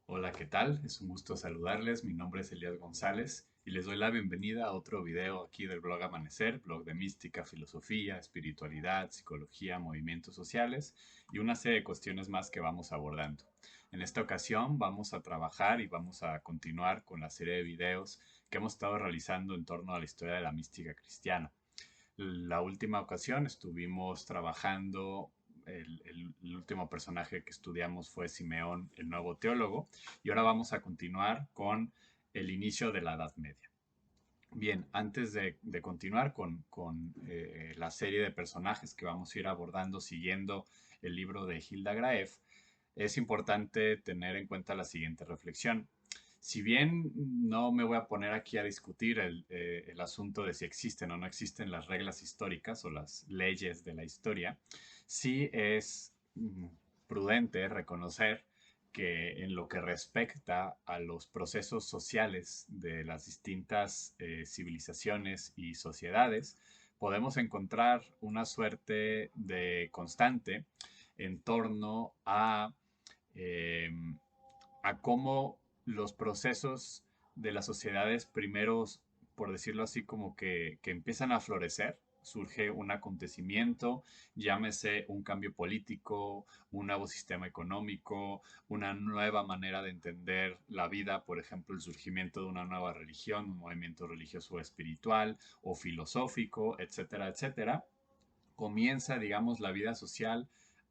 Hola, ¿qué tal? Es un gusto saludarles. Mi nombre es Elías González y les doy la bienvenida a otro video aquí del blog Amanecer, blog de mística, filosofía, espiritualidad, psicología, movimientos sociales y una serie de cuestiones más que vamos abordando. En esta ocasión vamos a trabajar y vamos a continuar con la serie de videos que hemos estado realizando en torno a la historia de la mística cristiana. La última ocasión estuvimos trabajando, el último personaje que estudiamos fue Simeón, el nuevo teólogo, y ahora vamos a continuar con el inicio de la Edad Media. Bien, antes de continuar con la serie de personajes que vamos a ir abordando siguiendo el libro de Hilda Graef, es importante tener en cuenta la siguiente reflexión. Si bien no me voy a poner aquí a discutir el asunto de si existen o no existen las reglas históricas o las leyes de la historia, sí es prudente reconocer que en lo que respecta a los procesos sociales de las distintas civilizaciones y sociedades, podemos encontrar una suerte de constante en torno eh, a cómo los procesos de las sociedades primeros, por decirlo así, como que empiezan a florecer. Surge un acontecimiento, llámese un cambio político, un nuevo sistema económico, una nueva manera de entender la vida, por ejemplo, el surgimiento de una nueva religión, un movimiento religioso o espiritual o filosófico, etcétera, etcétera. Comienza, digamos, la vida social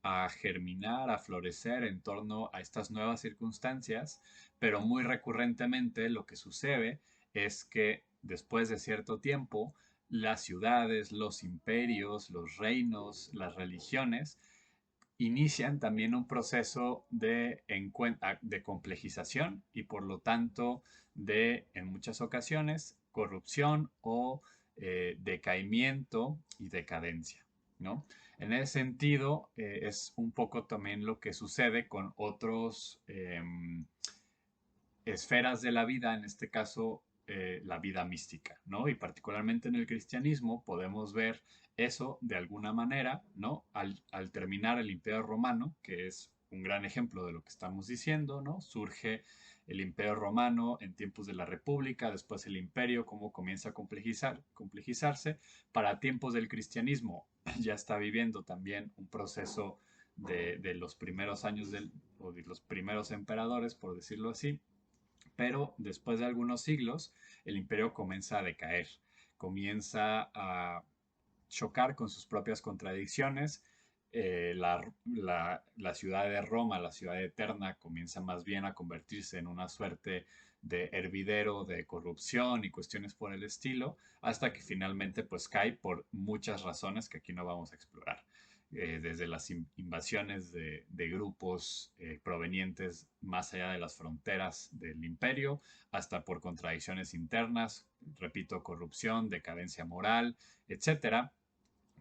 a germinar, a florecer en torno a estas nuevas circunstancias, pero muy recurrentemente lo que sucede es que después de cierto tiempo, las ciudades, los imperios, los reinos, las religiones inician también un proceso de complejización y por lo tanto de, en muchas ocasiones, corrupción o decaimiento y decadencia, ¿no? En ese sentido, es un poco también lo que sucede con otros esferas de la vida, en este caso la vida mística, ¿no? Y particularmente en el cristianismo podemos ver eso de alguna manera, ¿no? Al terminar el Imperio Romano, que es un gran ejemplo de lo que estamos diciendo, ¿no? Surge el Imperio Romano en tiempos de la República, después el Imperio, cómo comienza a complejizarse. Para tiempos del cristianismo ya está viviendo también un proceso de los primeros años o de los primeros emperadores, por decirlo así, pero después de algunos siglos el imperio comienza a decaer, comienza a chocar con sus propias contradicciones. La ciudad de Roma, la ciudad eterna, comienza más bien a convertirse en una suerte de hervidero de corrupción y cuestiones por el estilo, hasta que finalmente pues cae por muchas razones que aquí no vamos a explorar. Desde las invasiones de grupos provenientes más allá de las fronteras del imperio, hasta por contradicciones internas, repito, corrupción, decadencia moral, etcétera.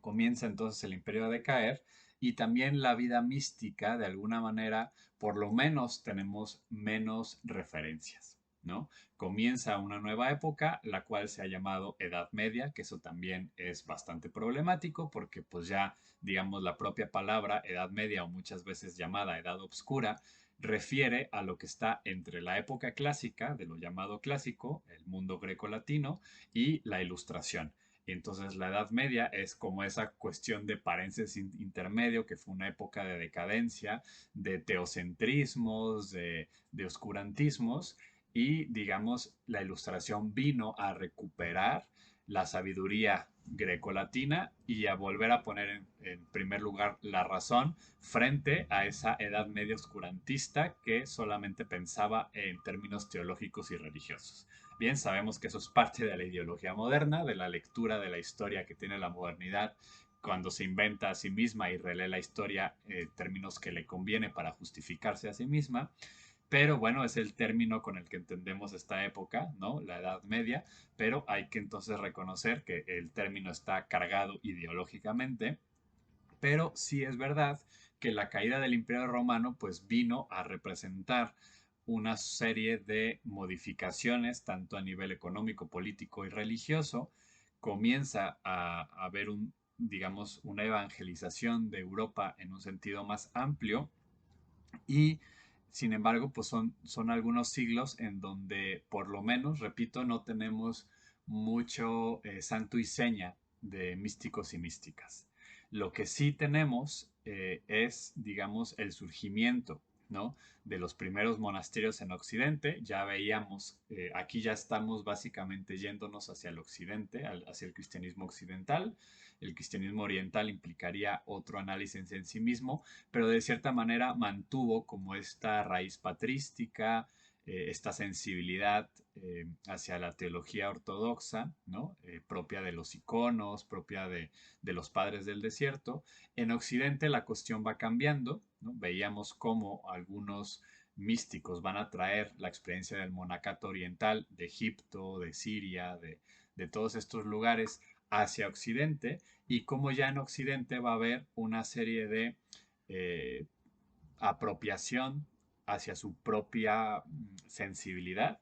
Comienza entonces el imperio a decaer y también la vida mística, de alguna manera, por lo menos tenemos menos referencias, ¿no? Comienza una nueva época, la cual se ha llamado Edad Media, que eso también es bastante problemático porque pues ya, digamos, la propia palabra Edad Media o muchas veces llamada Edad Obscura refiere a lo que está entre la época clásica, de lo llamado clásico, el mundo greco-latino, y la Ilustración. Y entonces la Edad Media es como esa cuestión de paréntesis intermedio, que fue una época de decadencia, de teocentrismos, de oscurantismos, y digamos, la Ilustración vino a recuperar la sabiduría grecolatina y a volver a poner en primer lugar la razón frente a esa Edad Media oscurantista que solamente pensaba en términos teológicos y religiosos. Bien, sabemos que eso es parte de la ideología moderna, de la lectura de la historia que tiene la modernidad cuando se inventa a sí misma y relee la historia en términos que le conviene para justificarse a sí misma. Pero bueno, es el término con el que entendemos esta época, ¿no? La Edad Media, pero hay que entonces reconocer que el término está cargado ideológicamente, pero sí es verdad que la caída del Imperio Romano pues vino a representar una serie de modificaciones tanto a nivel económico, político y religioso. Comienza a haber digamos, una evangelización de Europa en un sentido más amplio y Sin embargo, pues son algunos siglos en donde, por lo menos, repito, no tenemos mucho santo y seña de místicos y místicas. Lo que sí tenemos es, digamos, el surgimiento, ¿no? De los primeros monasterios en Occidente. Ya veíamos, aquí ya estamos básicamente yéndonos hacia el occidente, hacia el cristianismo occidental. El cristianismo oriental implicaría otro análisis en sí mismo, pero de cierta manera mantuvo como esta raíz patrística, esta sensibilidad hacia la teología ortodoxa, ¿no? Propia de los iconos, propia de los padres del desierto. En Occidente la cuestión va cambiando, ¿no? Veíamos cómo algunos místicos van a traer la experiencia del monacato oriental de Egipto, de Siria, de todos estos lugares hacia Occidente, y cómo ya en Occidente va a haber una serie de eh, apropiación hacia su propia sensibilidad.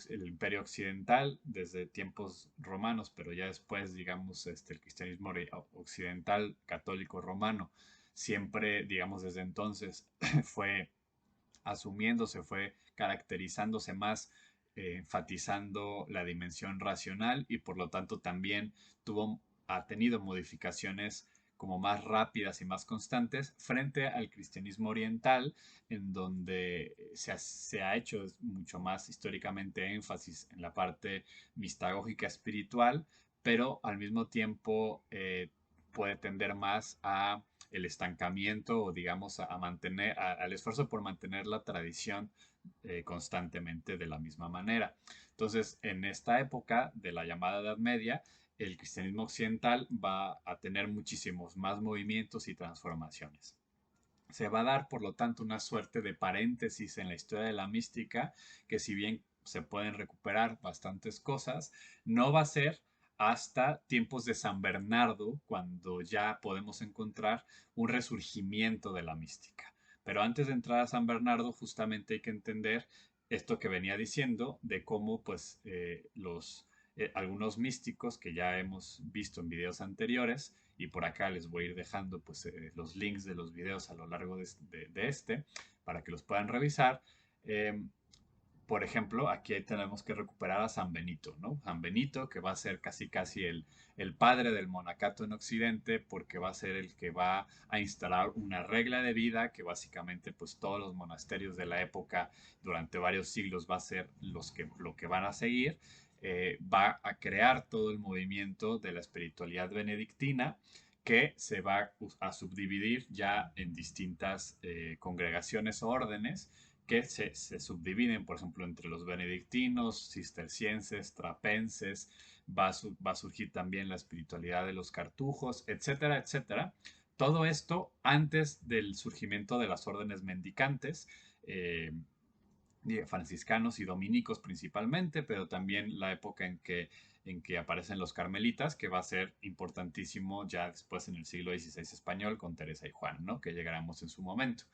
El imperio occidental desde tiempos romanos, pero ya después, digamos, el cristianismo occidental católico romano, siempre, digamos, desde entonces fue asumiéndose, fue caracterizándose más, enfatizando la dimensión racional, y por lo tanto también ha tenido modificaciones como más rápidas y más constantes frente al cristianismo oriental, en donde se ha hecho mucho más históricamente énfasis en la parte mistagógica espiritual, pero al mismo tiempo puede tender más a el estancamiento, o digamos a mantener, al esfuerzo por mantener la tradición constantemente de la misma manera. Entonces, en esta época de la llamada Edad Media, el cristianismo occidental va a tener muchísimos más movimientos y transformaciones. Se va a dar, por lo tanto, una suerte de paréntesis en la historia de la mística, que si bien se pueden recuperar bastantes cosas, no va a ser hasta tiempos de San Bernardo cuando ya podemos encontrar un resurgimiento de la mística. Pero antes de entrar a San Bernardo, justamente hay que entender esto que venía diciendo, de cómo pues algunos místicos que ya hemos visto en videos anteriores, y por acá les voy a ir dejando pues, los links de los videos a lo largo de este, para que los puedan revisar. Eh, por ejemplo, aquí tenemos que recuperar a San Benito, ¿no? San Benito, que va a ser casi casi el padre del monacato en Occidente, porque va a ser el que va a instalar una regla de vida que básicamente pues todos los monasterios de la época durante varios siglos va a ser lo que van a seguir. Va a crear todo el movimiento de la espiritualidad benedictina, que se va a subdividir ya en distintas congregaciones o órdenes, que se subdividen, por ejemplo, entre los benedictinos, cistercienses, trapenses. Va a surgir también la espiritualidad de los cartujos, etcétera, etcétera. Todo esto antes del surgimiento de las órdenes mendicantes, eh, franciscanos y dominicos principalmente, pero también la época en que aparecen los carmelitas, que va a ser importantísimo ya después en el siglo XVI español con Teresa y Juan, ¿no? Que llegaremos en su momento.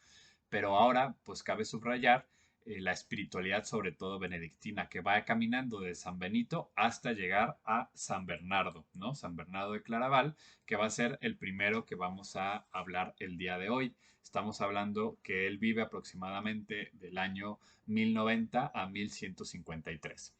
Pero ahora, pues cabe subrayar la espiritualidad, sobre todo benedictina, que va caminando de San Benito hasta llegar a San Bernardo, ¿no? San Bernardo de Claraval, que va a ser el primero que vamos a hablar el día de hoy. Estamos hablando que él vive aproximadamente del año 1090 a 1153.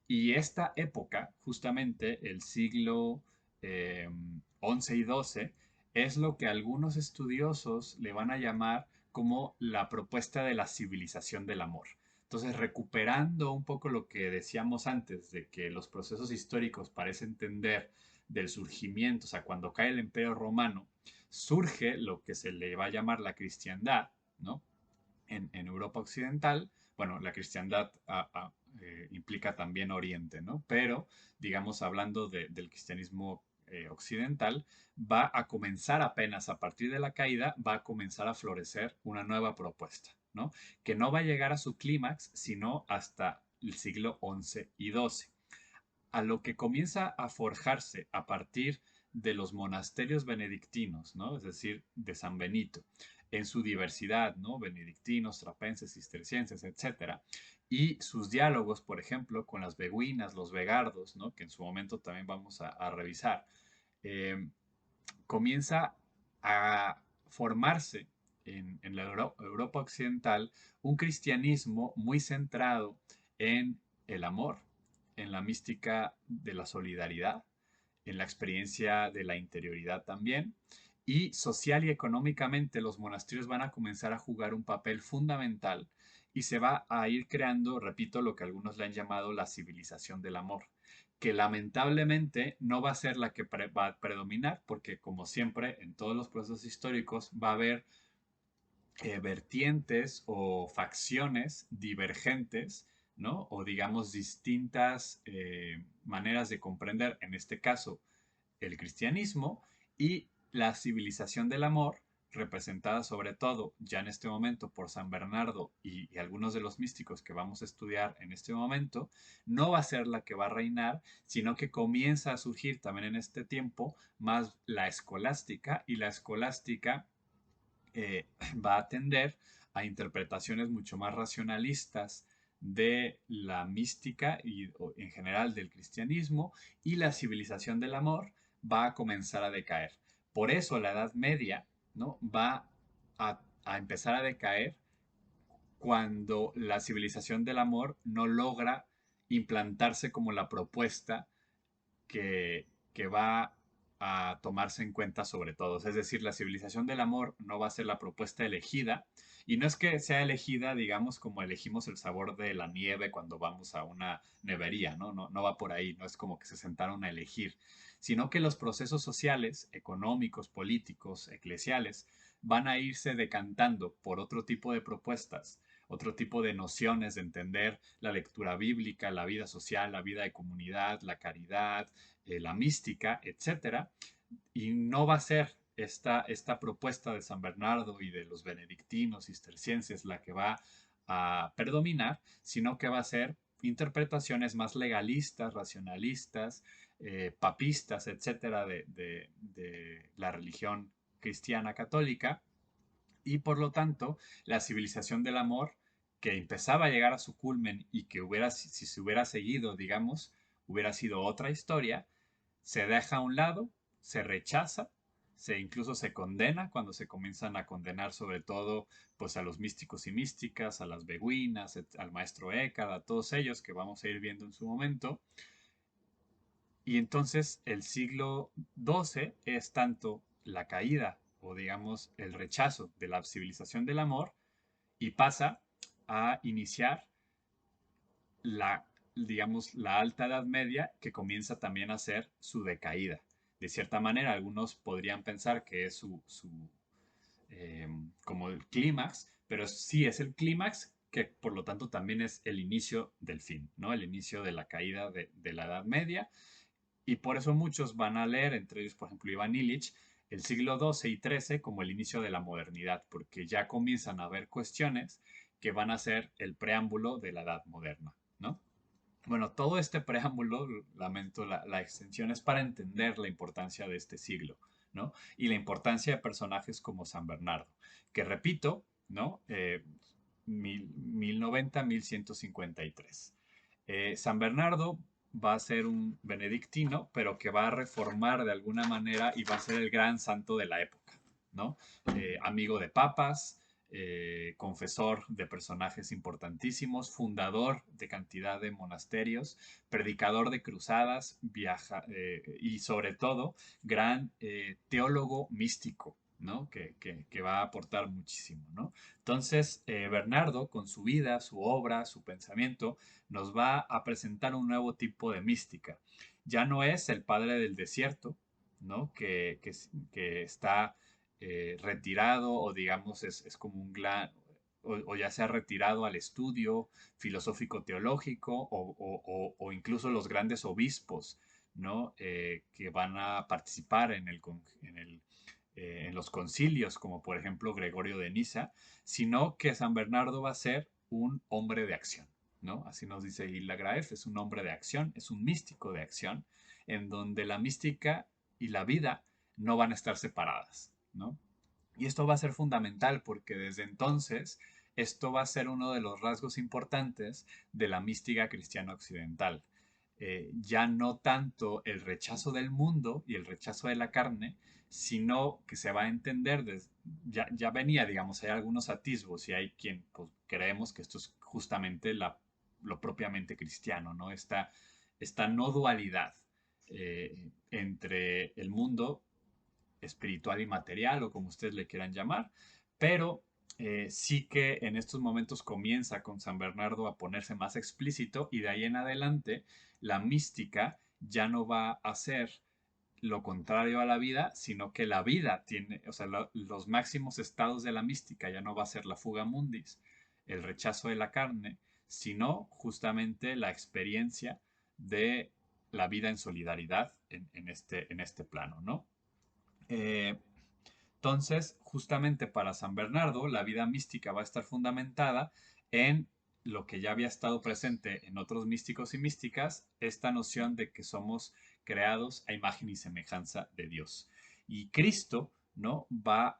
Y esta época, justamente el siglo XI y XII, es lo que algunos estudiosos le van a llamar como la propuesta de la civilización del amor. Entonces, recuperando un poco lo que decíamos antes, de que los procesos históricos parecen tender del surgimiento, o sea, cuando cae el Imperio Romano, surge lo que se le va a llamar la cristiandad, ¿no? En Europa Occidental. Bueno, la cristiandad implica también Oriente, ¿no? Pero, digamos, hablando del cristianismo occidental, va a comenzar apenas a partir de la caída, va a comenzar a florecer una nueva propuesta, ¿no? Que no va a llegar a su clímax, sino hasta el siglo XI y XII. A lo que comienza a forjarse a partir de los monasterios benedictinos, ¿no? Es decir, de San Benito, en su diversidad, ¿no? Benedictinos, trapenses, cistercienses, etcétera, y sus diálogos, por ejemplo, con las beguinas, los vegardos, ¿no? Que en su momento también vamos a revisar. eh, Comienza a formarse en la Europa occidental un cristianismo muy centrado en el amor, en la mística de la solidaridad, en la experiencia de la interioridad también. Y social y económicamente los monasterios van a comenzar a jugar un papel fundamental y se va a ir creando, repito, lo que algunos le han llamado la civilización del amor, que lamentablemente no va a ser la que va a predominar, porque como siempre en todos los procesos históricos va a haber vertientes o facciones divergentes, ¿no? O digamos distintas maneras de comprender, en este caso, el cristianismo y la civilización del amor, representada sobre todo ya en este momento por San Bernardo y algunos de los místicos que vamos a estudiar en este momento, no va a ser la que va a reinar, sino que comienza a surgir también en este tiempo más la escolástica, y la escolástica va a tender a interpretaciones mucho más racionalistas de la mística y en general del cristianismo, y la civilización del amor va a comenzar a decaer. Por eso la Edad Media, ¿no? va a empezar a decaer cuando la civilización del amor no logra implantarse como la propuesta que va a tomarse en cuenta sobre todos. Es decir, la civilización del amor no va a ser la propuesta elegida, y no es que sea elegida, digamos, como elegimos el sabor de la nieve cuando vamos a una nevería, ¿no? No va por ahí, no es como que se sentaron a elegir, sino que los procesos sociales, económicos, políticos, eclesiales, van a irse decantando por otro tipo de propuestas, otro tipo de nociones de entender la lectura bíblica, la vida social, la vida de comunidad, la caridad, la mística, etcétera. Y no va a ser esta propuesta de San Bernardo y de los benedictinos cistercienses la que va a predominar, sino que va a ser interpretaciones más legalistas, racionalistas, papistas, etcétera, de la religión cristiana católica. Y por lo tanto, la civilización del amor, que empezaba a llegar a su culmen y que si se hubiera seguido, digamos, hubiera sido otra historia, se deja a un lado, se rechaza, incluso se condena cuando se comienzan a condenar sobre todo pues a los místicos y místicas, a las beguinas, al maestro Eckhart, a todos ellos que vamos a ir viendo en su momento. Y entonces el siglo XII es tanto la caída o digamos el rechazo de la civilización del amor, y pasa a iniciar la, digamos, la alta edad media, que comienza también a ser su decaída. De cierta manera, algunos podrían pensar que es como el clímax, pero sí es el clímax, que por lo tanto también es el inicio del fin, ¿no? El inicio de la caída de la Edad Media. Y por eso muchos van a leer, entre ellos, por ejemplo, Iván Illich, el siglo XII y XIII como el inicio de la modernidad, porque ya comienzan a haber cuestiones que van a ser el preámbulo de la Edad Moderna, ¿no? Bueno, todo este preámbulo, lamento la extensión, es para entender la importancia de este siglo, ¿no? Y la importancia de personajes como San Bernardo, que repito, ¿no? 1090, 1153. San Bernardo va a ser un benedictino, pero que va a reformar de alguna manera y va a ser el gran santo de la época, ¿no? Amigo de papas, confesor de personajes importantísimos, fundador de cantidad de monasterios, predicador de cruzadas, y sobre todo gran teólogo místico, ¿no? Que va a aportar muchísimo, ¿no? Entonces, Bernardo, con su vida, su obra, su pensamiento, nos va a presentar un nuevo tipo de mística. Ya no es el padre del desierto, ¿no? Que está retirado, o digamos es como un gran, o ya se ha retirado al estudio filosófico teológico, o incluso los grandes obispos, ¿no? Que van a participar en los concilios, como por ejemplo Gregorio de Niza, sino que San Bernardo va a ser un hombre de acción, ¿no? Así nos dice Hilda Graef, es un hombre de acción, es un místico de acción, en donde la mística y la vida no van a estar separadas, ¿no? Y esto va a ser fundamental porque desde entonces esto va a ser uno de los rasgos importantes de la mística cristiana occidental. Ya no tanto el rechazo del mundo y el rechazo de la carne, sino que se va a entender, ya venía, digamos, hay algunos atisbos y hay quien pues, creemos que esto es justamente lo propiamente cristiano, ¿no? Esta no dualidad entre el mundo espiritual y material, o como ustedes le quieran llamar, pero sí que en estos momentos comienza con San Bernardo a ponerse más explícito y de ahí en adelante la mística ya no va a ser lo contrario a la vida, sino que la vida tiene, o sea, los máximos estados de la mística ya no va a ser la fuga mundis, el rechazo de la carne, sino justamente la experiencia de la vida en solidaridad en este plano, ¿no? Eh, entonces, justamente para San Bernardo, la vida mística va a estar fundamentada en lo que ya había estado presente en otros místicos y místicas, esta noción de que somos creados a imagen y semejanza de Dios. Y Cristo, ¿no?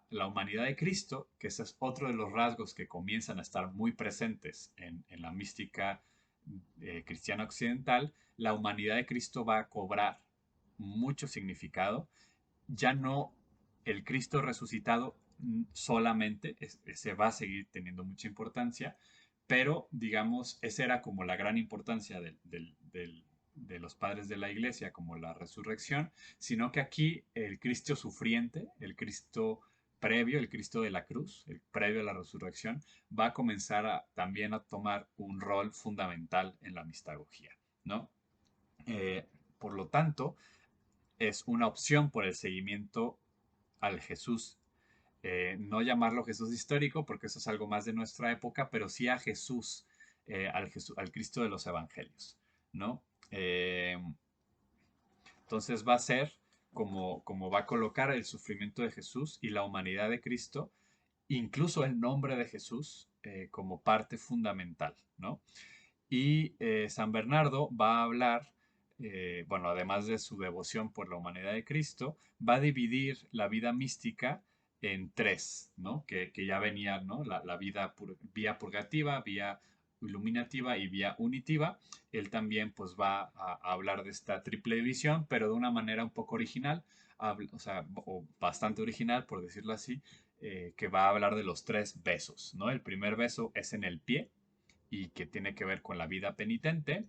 La humanidad de Cristo, que ese es otro de los rasgos que comienzan a estar muy presentes en la mística cristiana occidental, la humanidad de Cristo va a cobrar mucho significado, ya no el Cristo resucitado solamente, se va a seguir teniendo mucha importancia, pero digamos, esa era como la gran importancia de los padres de la iglesia, como la resurrección, sino que aquí el Cristo sufriente, el Cristo previo, el Cristo de la cruz, el previo a la resurrección, va a comenzar también a tomar un rol fundamental en la mistagogía, ¿no? Eh, por lo tanto, es una opción por el seguimiento al Jesús. No llamarlo Jesús histórico, porque eso es algo más de nuestra época, pero sí a Jesús, al Cristo de los Evangelios, ¿no? Eh, entonces va a ser como va a colocar el sufrimiento de Jesús y la humanidad de Cristo, incluso el nombre de Jesús, como parte fundamental, ¿no? Y San Bernardo va a hablar, bueno, además de su devoción por la humanidad de Cristo, va a dividir la vida mística en tres, ¿no? Que ya venía, ¿no? La vida vía purgativa, vía iluminativa y vía unitiva. Él también pues va a hablar de esta triple división, pero de una manera un poco original, o sea, o bastante original, por decirlo así, que va a hablar de los tres besos, ¿no? El primer beso es en el pie, y que tiene que ver con la vida penitente.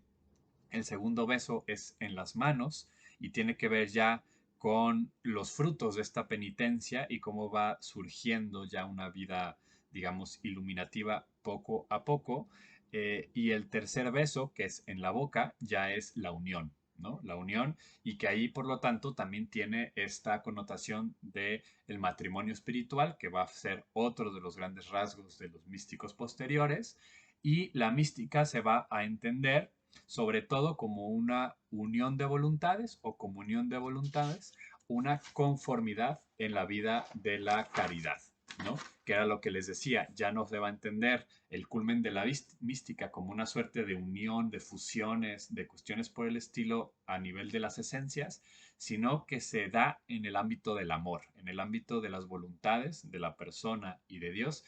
El segundo beso es en las manos y tiene que ver ya con los frutos de esta penitencia y cómo va surgiendo ya una vida, digamos, iluminativa poco a poco. Y el tercer beso, que es en la boca, ya es la unión, ¿no? La unión, y que ahí, por lo tanto, también tiene esta connotación de el matrimonio espiritual, que va a ser otro de los grandes rasgos de los místicos posteriores, y la mística se va a entender sobre todo como una unión de voluntades o comunión de voluntades, una conformidad en la vida de la caridad, ¿no? Que era lo que les decía, ya no se va a entender el culmen de la mística como una suerte de unión, de fusiones, de cuestiones por el estilo a nivel de las esencias, sino que se da en el ámbito del amor, en el ámbito de las voluntades de la persona y de Dios,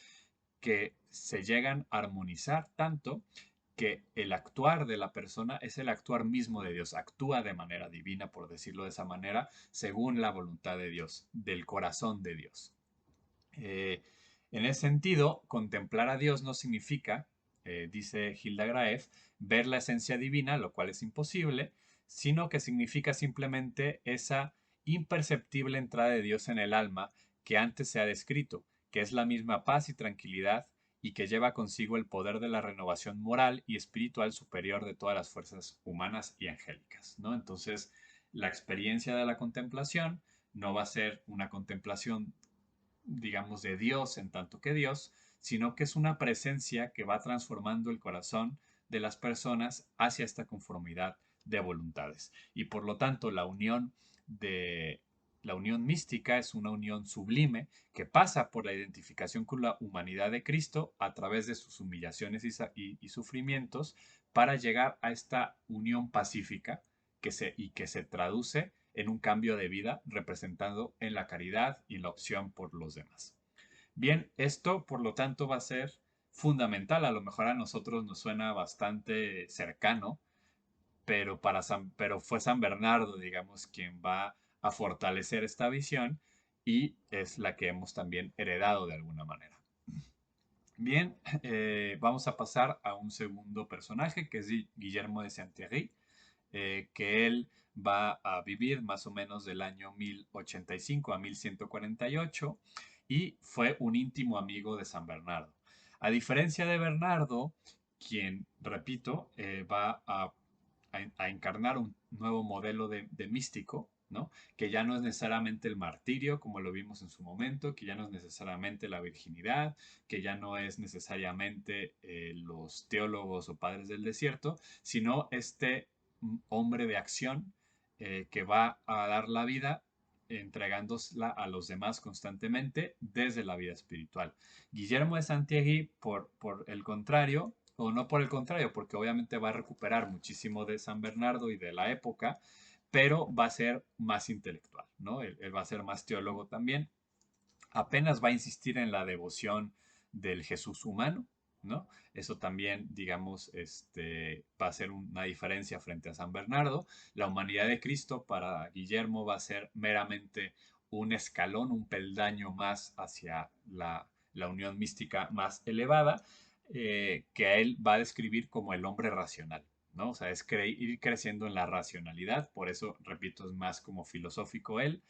que se llegan a armonizar tanto que el actuar de la persona es el actuar mismo de Dios, actúa de manera divina, por decirlo de esa manera, según la voluntad de Dios, del corazón de Dios. Eh, en ese sentido, contemplar a Dios no significa, dice Hilda Graeff, ver la esencia divina, lo cual es imposible, sino que significa simplemente esa imperceptible entrada de Dios en el alma que antes se ha descrito, que es la misma paz y tranquilidad y que lleva consigo el poder de la renovación moral y espiritual superior de todas las fuerzas humanas y angélicas, ¿no? Entonces, la experiencia de la contemplación no va a ser una contemplación, digamos, de Dios en tanto que Dios, sino que es una presencia que va transformando el corazón de las personas hacia esta conformidad de voluntades. Y por lo tanto, la unión mística es una unión sublime que pasa por la identificación con la humanidad de Cristo a través de sus humillaciones y sufrimientos para llegar a esta unión pacífica que se traduce en un cambio de vida representado en la caridad y en la opción por los demás. Bien, esto por lo tanto va a ser fundamental. A lo mejor a nosotros nos suena bastante cercano, pero fue San Bernardo, digamos, quien va a fortalecer esta visión y es la que hemos también heredado de alguna manera. Bien, vamos a pasar a un segundo personaje que es Guillermo de Saint-Thierry, que él va a vivir más o menos del año 1085 a 1148 y fue un íntimo amigo de San Bernardo. A diferencia de Bernardo, quien, repito, va a encarnar un nuevo modelo de místico, ¿no? Que ya no es necesariamente el martirio, como lo vimos en su momento, que ya no es necesariamente la virginidad, que ya no es necesariamente los teólogos o padres del desierto, sino este hombre de acción que va a dar la vida entregándosela a los demás constantemente desde la vida espiritual. Guillermo de Santiago, por el contrario, o no por el contrario, porque obviamente va a recuperar muchísimo de San Bernardo y de la época, pero va a ser más intelectual, ¿no? Él va a ser más teólogo también. Apenas va a insistir en la devoción del Jesús humano, ¿no? Eso también, digamos, va a ser una diferencia frente a San Bernardo. La humanidad de Cristo para Guillermo va a ser meramente un escalón, un peldaño más hacia la unión mística más elevada, que a él va a describir como el hombre racional, ¿no? O sea, es ir creciendo en la racionalidad, por eso, repito, es más como filosófico él.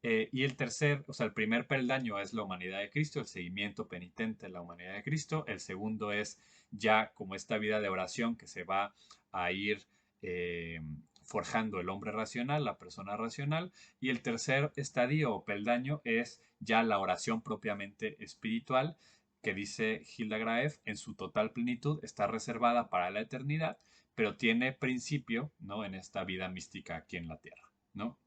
Y el tercer, o sea, el primer peldaño es la humanidad de Cristo, el seguimiento penitente de la humanidad de Cristo. El segundo es ya como esta vida de oración que se va a ir eh, forjando el hombre racional, la persona racional. Y el tercer estadio o peldaño es ya la oración propiamente espiritual, que dice Hilda Graeff, en su total plenitud está reservada para la eternidad, pero tiene principio, ¿no? En esta vida mística aquí en la tierra, ¿no?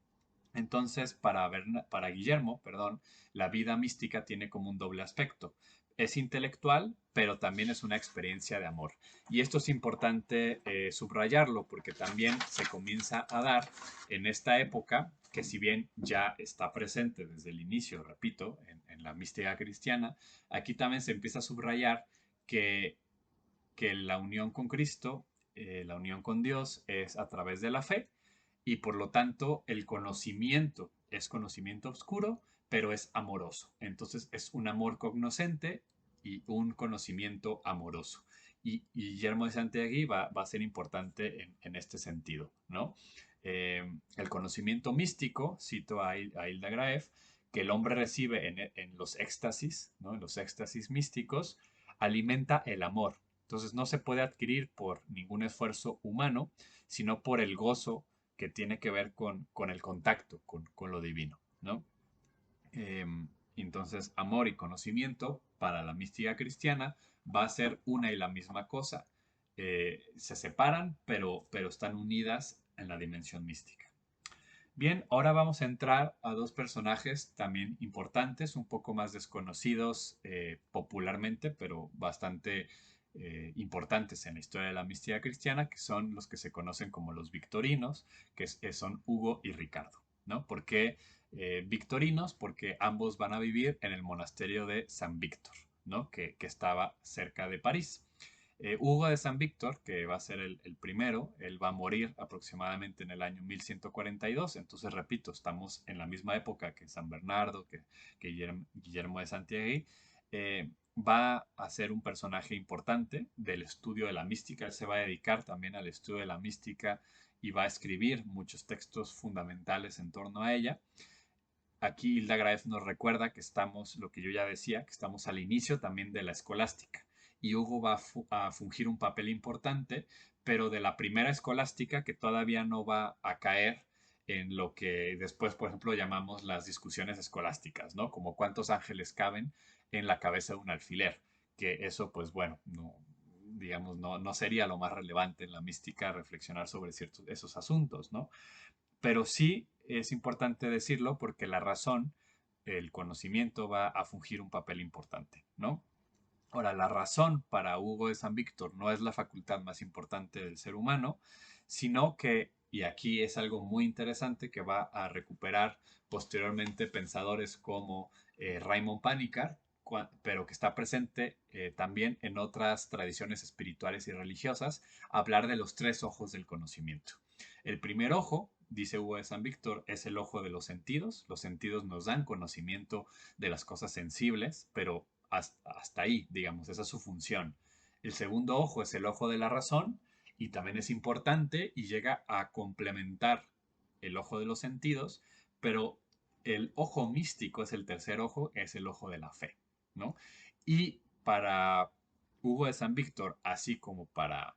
Entonces, para Guillermo, perdón, la vida mística tiene como un doble aspecto. Es intelectual, pero también es una experiencia de amor. Y esto es importante subrayarlo porque también se comienza a dar en esta época, que si bien ya está presente desde el inicio, repito, en la mística cristiana, aquí también se empieza a subrayar que, que la unión con Cristo, la unión con Dios es a través de la fe y por lo tanto el conocimiento es conocimiento oscuro, pero es amoroso. Entonces es un amor cognoscente y un conocimiento amoroso. Y Guillermo de Santiago va a ser importante en este sentido, ¿no? El conocimiento místico, cito a Hilda Graeff, que el hombre recibe en los éxtasis, ¿no? En los éxtasis místicos, alimenta el amor. Entonces no se puede adquirir por ningún esfuerzo humano, sino por el gozo que tiene que ver con el contacto con lo divino, ¿no? Eh, entonces, amor y conocimiento para la mística cristiana va a ser una y la misma cosa. Se separan, pero están unidas en la dimensión mística. Bien, ahora vamos a entrar a dos personajes también importantes, un poco más desconocidos popularmente, pero bastante importantes en la historia de la mística cristiana, que son los que se conocen como los victorinos, son Hugo y Ricardo, ¿no? ¿Por qué victorinos? Porque ambos van a vivir en el monasterio de San Víctor, ¿no? Que estaba cerca de París. Hugo de San Víctor, que va a ser el primero, él va a morir aproximadamente en el año 1142. Entonces, repito, estamos en la misma época que San Bernardo, que Guillermo de Santiago. Va a ser un personaje importante del estudio de la mística. Él se va a dedicar también al estudio de la mística y va a escribir muchos textos fundamentales en torno a ella. Aquí Hilda Graeff nos recuerda que estamos, lo que yo ya decía, que estamos al inicio también de la escolástica. Y Hugo va a fungir un papel importante, pero de la primera escolástica que todavía no va a caer en lo que después, por ejemplo, llamamos las discusiones escolásticas, ¿no? Como cuántos ángeles caben en la cabeza de un alfiler. Que eso, pues bueno, no, digamos, no sería lo más relevante en la mística reflexionar sobre ciertos esos asuntos, ¿no? Pero sí es importante decirlo porque la razón, el conocimiento va a fungir un papel importante, ¿no? Ahora, la razón para Hugo de San Víctor no es la facultad más importante del ser humano, sino que, y aquí es algo muy interesante que va a recuperar posteriormente pensadores como Raymond Panikkar, pero que está presente también en otras tradiciones espirituales y religiosas, hablar de los tres ojos del conocimiento. El primer ojo, dice Hugo de San Víctor, es el ojo de los sentidos. Los sentidos nos dan conocimiento de las cosas sensibles, pero hasta ahí, digamos, esa es su función. El segundo ojo es el ojo de la razón y también es importante y llega a complementar el ojo de los sentidos, pero el ojo místico es el tercer ojo, es el ojo de la fe, ¿no? Y para Hugo de San Víctor, así como para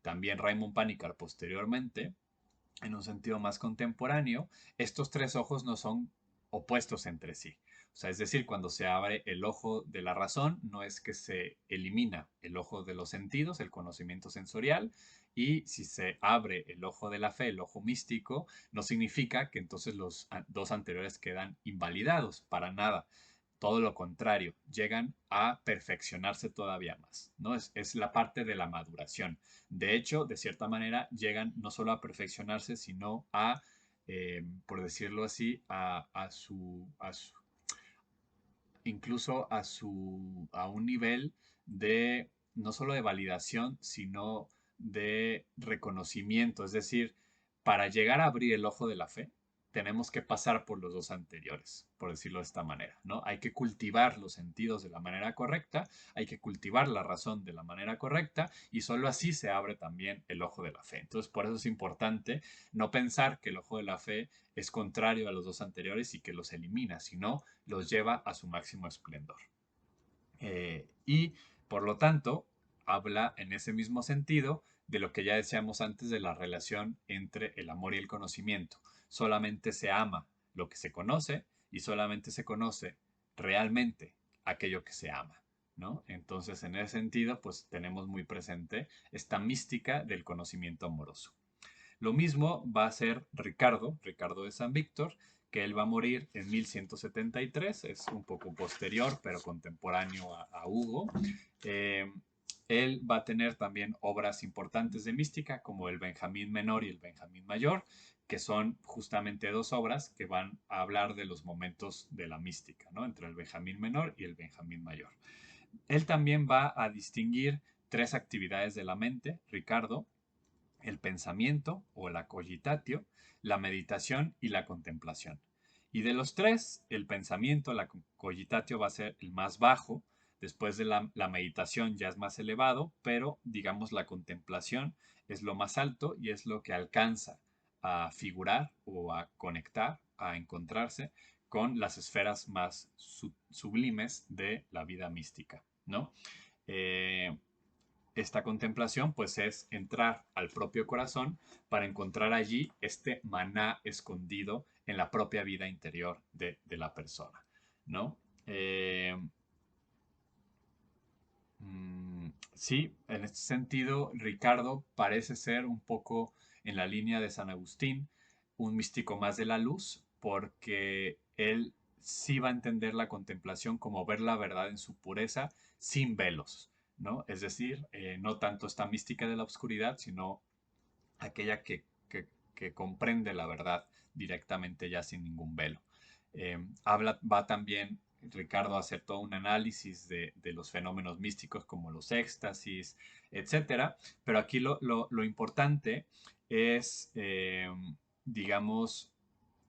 también Raymond Panikkar posteriormente, en un sentido más contemporáneo, estos tres ojos no son opuestos entre sí. O sea, es decir, cuando se abre el ojo de la razón, no es que se elimina el ojo de los sentidos, el conocimiento sensorial, y si se abre el ojo de la fe, el ojo místico, no significa que entonces los dos anteriores quedan invalidados, para nada. Todo lo contrario, llegan a perfeccionarse todavía más, ¿no? Es la parte de la maduración. De hecho, de cierta manera, llegan no solo a perfeccionarse, sino a, por decirlo así, incluso a un nivel de, no solo de validación, sino de reconocimiento. Es decir, para llegar a abrir el ojo de la fe, tenemos que pasar por los dos anteriores, por decirlo de esta manera, ¿no? Hay que cultivar los sentidos de la manera correcta, hay que cultivar la razón de la manera correcta y solo así se abre también el ojo de la fe. Entonces, por eso es importante no pensar que el ojo de la fe es contrario a los dos anteriores y que los elimina, sino los lleva a su máximo esplendor. Y por lo tanto, habla en ese mismo sentido de lo que ya decíamos antes de la relación entre el amor y el conocimiento. Solamente se ama lo que se conoce y solamente se conoce realmente aquello que se ama, ¿no? Entonces, en ese sentido, pues tenemos muy presente esta mística del conocimiento amoroso. Lo mismo va a ser Ricardo de San Víctor, que él va a morir en 1173, es un poco posterior, pero contemporáneo a Hugo. Eh, Él va a tener también obras importantes de mística, como el Benjamín Menor y el Benjamín Mayor, que son justamente dos obras que van a hablar de los momentos de la mística, ¿no? Entre el Benjamín Menor y el Benjamín Mayor. Él también va a distinguir tres actividades de la mente, Ricardo: el pensamiento o la cogitatio, la meditación y la contemplación. Y de los tres, el pensamiento, la cogitatio va a ser el más bajo, después de la meditación ya es más elevado, pero digamos la contemplación es lo más alto y es lo que alcanza a figurar o a conectar, a encontrarse con las esferas más sublimes de la vida mística, ¿no? Eh, esta contemplación pues es entrar al propio corazón para encontrar allí este maná escondido en la propia vida interior de la persona, ¿no? Sí, en este sentido, Ricardo parece ser un poco en la línea de San Agustín, un místico más de la luz, porque él sí va a entender la contemplación como ver la verdad en su pureza sin velos, ¿no? Es decir, no tanto esta mística de la oscuridad, sino aquella que comprende la verdad directamente ya sin ningún velo. Va también Ricardo a hacer todo un análisis de los fenómenos místicos como los éxtasis, etcétera. Pero aquí lo importante es, digamos,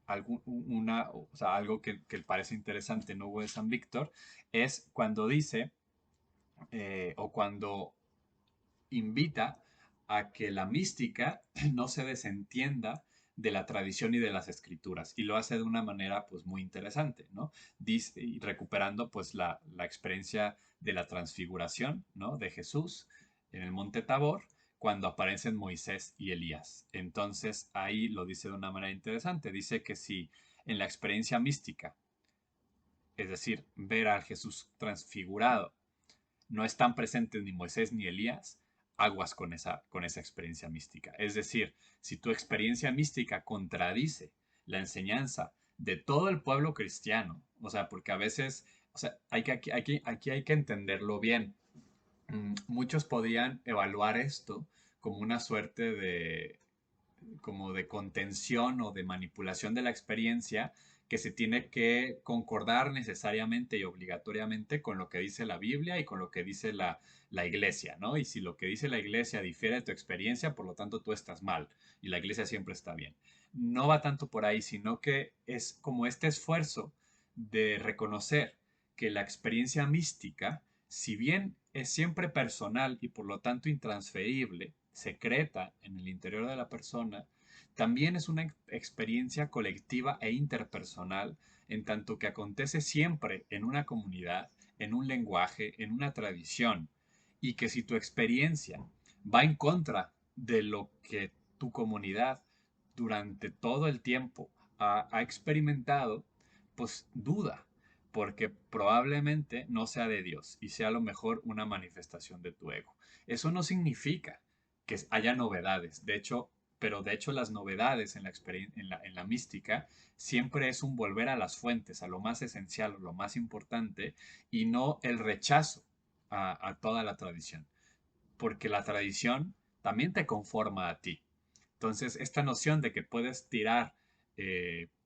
o sea, algo que parece interesante en Hugo de San Víctor, es cuando dice o cuando invita a que la mística no se desentienda de la tradición y de las escrituras, y lo hace de una manera pues muy interesante, ¿no? Dice, y recuperando pues la experiencia de la transfiguración, ¿no? De Jesús en el monte Tabor, cuando aparecen Moisés y Elías. Entonces ahí lo dice de una manera interesante, dice que si en la experiencia mística, es decir, ver al Jesús transfigurado, no están presentes ni Moisés ni Elías, aguas con esa experiencia mística. Es decir, si tu experiencia mística contradice la enseñanza de todo el pueblo cristiano, o sea, porque a veces, o sea, aquí hay que entenderlo bien. Muchos podían evaluar esto como una suerte de, como de contención o de manipulación de la experiencia que se tiene que concordar necesariamente y obligatoriamente con lo que dice la Biblia y con lo que dice la iglesia, ¿no? Y si lo que dice la iglesia difiere de tu experiencia, por lo tanto tú estás mal y la iglesia siempre está bien. No va tanto por ahí, sino que es como este esfuerzo de reconocer que la experiencia mística, si bien es siempre personal y por lo tanto intransferible, secreta en el interior de la persona, también es una experiencia colectiva e interpersonal, en tanto que acontece siempre en una comunidad, en un lenguaje, en una tradición, y que si tu experiencia va en contra de lo que tu comunidad durante todo el tiempo ha experimentado, pues duda, porque probablemente no sea de Dios y sea a lo mejor una manifestación de tu ego. Eso no significa que haya novedades. De hecho, pero de hecho las novedades en la mística siempre es un volver a las fuentes, a lo más esencial, a lo más importante, y no el rechazo a toda la tradición, porque la tradición también te conforma a ti. Entonces, esta noción de que puedes tirar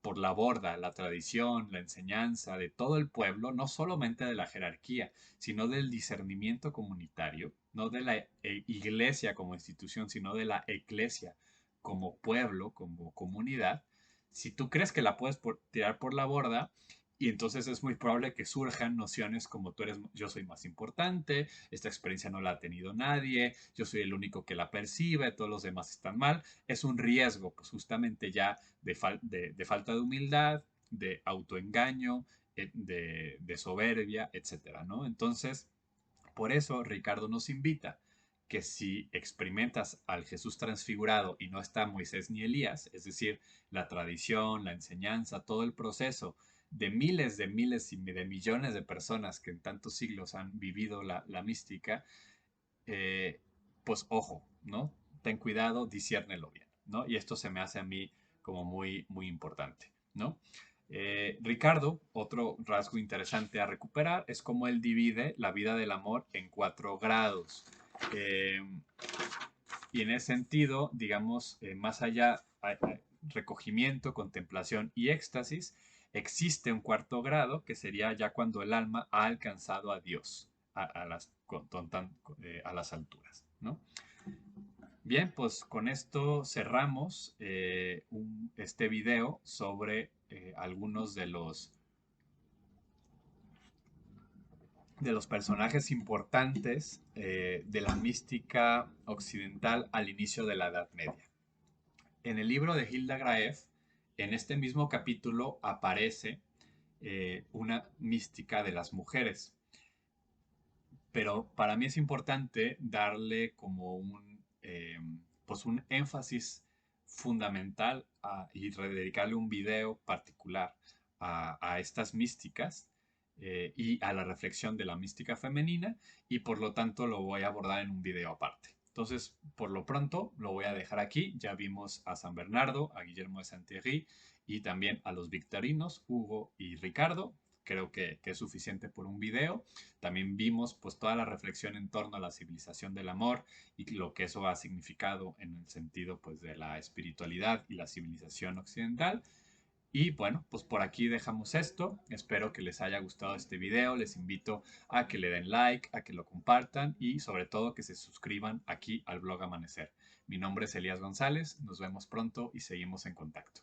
por la borda la tradición, la enseñanza de todo el pueblo, no solamente de la jerarquía, sino del discernimiento comunitario, no de la iglesia como institución, sino de la eclesia como pueblo, como comunidad. Si tú crees que la puedes tirar por la borda, y entonces es muy probable que surjan nociones como yo soy más importante, esta experiencia no la ha tenido nadie, yo soy el único que la percibe, todos los demás están mal. Es un riesgo, pues justamente ya de falta de humildad, de autoengaño, de soberbia, etcétera, ¿no? Entonces, por eso Ricardo nos invita que si experimentas al Jesús transfigurado y no está Moisés ni Elías, es decir, la tradición, la enseñanza, todo el proceso de miles y de millones de personas que en tantos siglos han vivido la mística, eh, pues ojo, ¿no? Ten cuidado, disciérnelo bien, ¿no? Y esto se me hace a mí como muy importante, ¿no? Ricardo, otro rasgo interesante a recuperar es cómo él divide la vida del amor en 4 grados. Eh, y en ese sentido, digamos, más allá, recogimiento, contemplación y éxtasis, existe un 4 grado que sería ya cuando el alma ha alcanzado a Dios a las alturas, ¿no? Bien, pues con esto cerramos este video sobre algunos de los personajes importantes de la mística occidental al inicio de la Edad Media. En el libro de Hilda Graeff, en este mismo capítulo aparece una mística de las mujeres, pero para mí es importante darle como pues un énfasis fundamental y dedicarle un video particular a estas místicas y a la reflexión de la mística femenina, y por lo tanto lo voy a abordar en un video aparte. Entonces, por lo pronto lo voy a dejar aquí. Ya vimos a San Bernardo, a Guillermo de Saint-Thierry y también a los victorinos, Hugo y Ricardo. Creo que es suficiente por un video. También vimos pues toda la reflexión en torno a la civilización del amor y lo que eso ha significado en el sentido pues de la espiritualidad y la civilización occidental. Y bueno, pues por aquí dejamos esto. Espero que les haya gustado este video. Les invito a que le den like, a que lo compartan y sobre todo que se suscriban aquí al blog Amanecer. Mi nombre es Elías González. Nos vemos pronto y seguimos en contacto.